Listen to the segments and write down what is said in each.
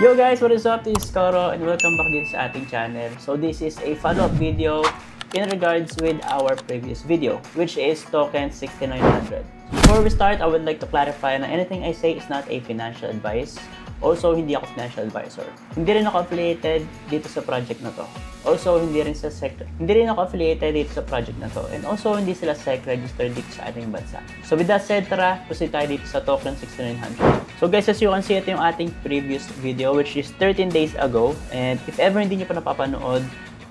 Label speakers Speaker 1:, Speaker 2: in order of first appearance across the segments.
Speaker 1: Yo guys, what is up? This is Koro and welcome back dito sa ating channel. So this is a follow-up video in regards with our previous video, which is token 6900. Before we start, I would like to clarify na anything I say is not a financial advice. Also, hindi ako financial advisor. Hindi rin ako affiliated dito sa project na to. Also, hindi rin ako affiliated dito sa project na to. And also, hindi sila SEC registered dito sa ating bansa. So with that said, tara, proceed tayo dito sa token 6900. So guys, as you can see, ito yung ating previous video, which is 13 days ago. And if ever hindi nyo pa napapanood,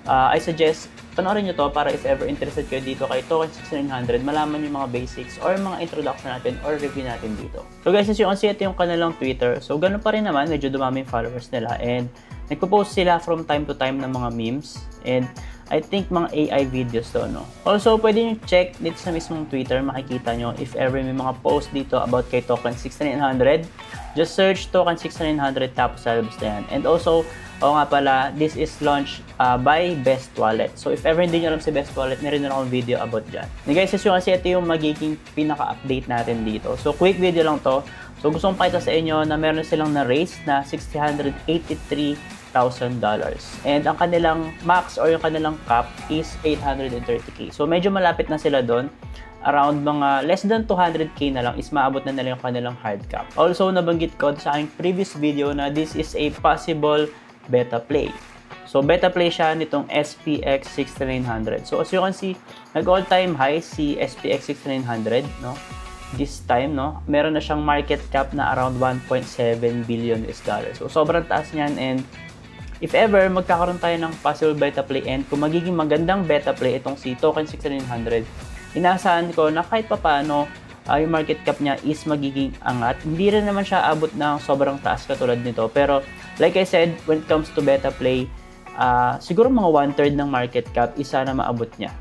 Speaker 1: I suggest panoorin nyo to para if ever interested kayo dito kay token 6900, malaman yung mga basics or mga introduction natin or review natin dito. So guys, as you can see, ito yung kanilang Twitter. So ganun pa rin naman, medyo dumami yung followers nila and nagpo-post sila from time to time ng mga memes and I think mga AI videos to, no? Also, pwede nyo check dito sa mismong Twitter, makikita nyo if ever may mga post dito about kay token 6900. Just search token 6900 tapos lalabas na yan. And also, oo nga pala, this is launched by Best Wallet. So if ever hindi nyo alam si Best Wallet, meron na akong video about dyan. And guys, as you can see, ito yung magiging pinaka-update natin dito. So quick video lang to. So gusto kong pakita sa inyo na meron silang na-raise na $683,000. And ang kanilang max or yung kanilang cap is 830k. So medyo malapit na sila doon. Around mga less than 200k na lang is maabot na nila yung kanilang hard cap. Also, nabanggit ko sa aking previous video na this is a possible beta play. So, beta play siya nitong SPX 6900. So, as you can see, nag-all-time high si SPX 6900, no? This time, no? Meron na siyang market cap na around 1.7 billion US dollars. So, sobrang taas niyan and if ever magkakaroon tayo ng possible beta play and kung magiging magandang beta play itong si token 6900, inaasahan ko na kahit papaano yung market cap niya is magiging angat. Hindi rin naman siya abot ng sobrang taas katulad nito. Pero like I said, when it comes to beta play, siguro mga 1/3 ng market cap is sana maabot niya.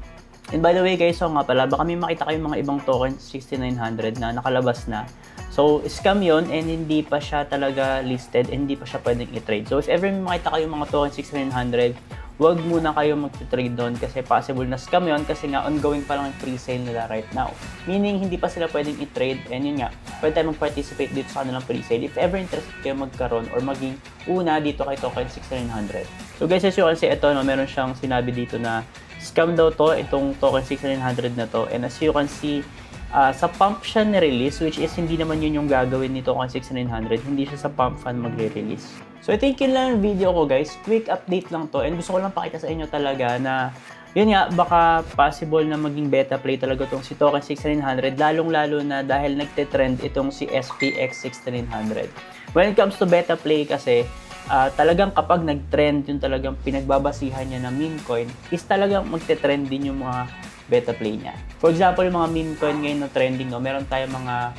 Speaker 1: And by the way guys, so nga pala, baka may makita kayong mga ibang token 6900 na nakalabas na. So scam yun and hindi pa siya talaga listed and hindi pa siya pwedeng i-trade. So if ever may makita kayong mga token 6900, huwag muna kayo mag-trade doon kasi possible na scam yun kasi nga ongoing pa lang yung pre-sale nila right now. Meaning, hindi pa sila pwedeng i-trade and yun nga, pwede tayo mag-participate dito sa kanilang pre-sale if ever interested kayo magkaroon or maging una dito kay token 6900. So guys, as you can see, ito, no, meron siyang sinabi dito na scam daw to, itong token 6900 na to. And as you can see, sa pump siya ni-release, which is hindi naman yun yung gagawin nito token 6900, hindi siya sa pump fund magre-release. So I think yun lang yung video ko guys, quick update lang to and gusto ko lang pakita sa inyo talaga na yun nga, baka possible na maging beta play talaga itong si token 6900 lalong-lalo na dahil nagte-trend itong si SPX 6900. When it comes to beta play kasi, talagang kapag nag-trend yung talagang pinagbabasihan niya na meme coin is talagang magte-trend din yung mga beta play niya. For example, yung mga meme coin ngayon na trending, no, meron tayong mga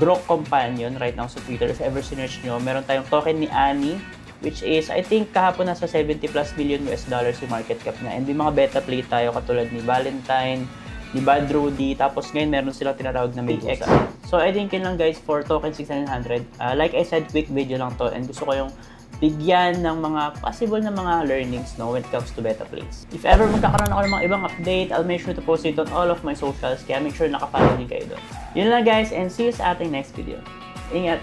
Speaker 1: Grok Companion right now sa Twitter. If ever sinerch nyo, meron tayong token ni Annie, which is, I think, kahapon nasa 70+ million US dollars yung market cap niya. And may mga beta play tayo katulad ni Valentine, ni Bad Rudy, tapos ngayon meron silang tinatawag na MakeX. So, I think yun lang guys for token 6900. Like I said, quick video lang to and gusto ko yung bigyan ng mga possible na mga learnings, no, when it comes to beta plays. If ever magkakaroon ako ng mga ibang update, I'll make sure to post it on all of my socials, kaya make sure nakafollow din kayo doon. Yun lang guys, and see you sa ating next video. Ingat!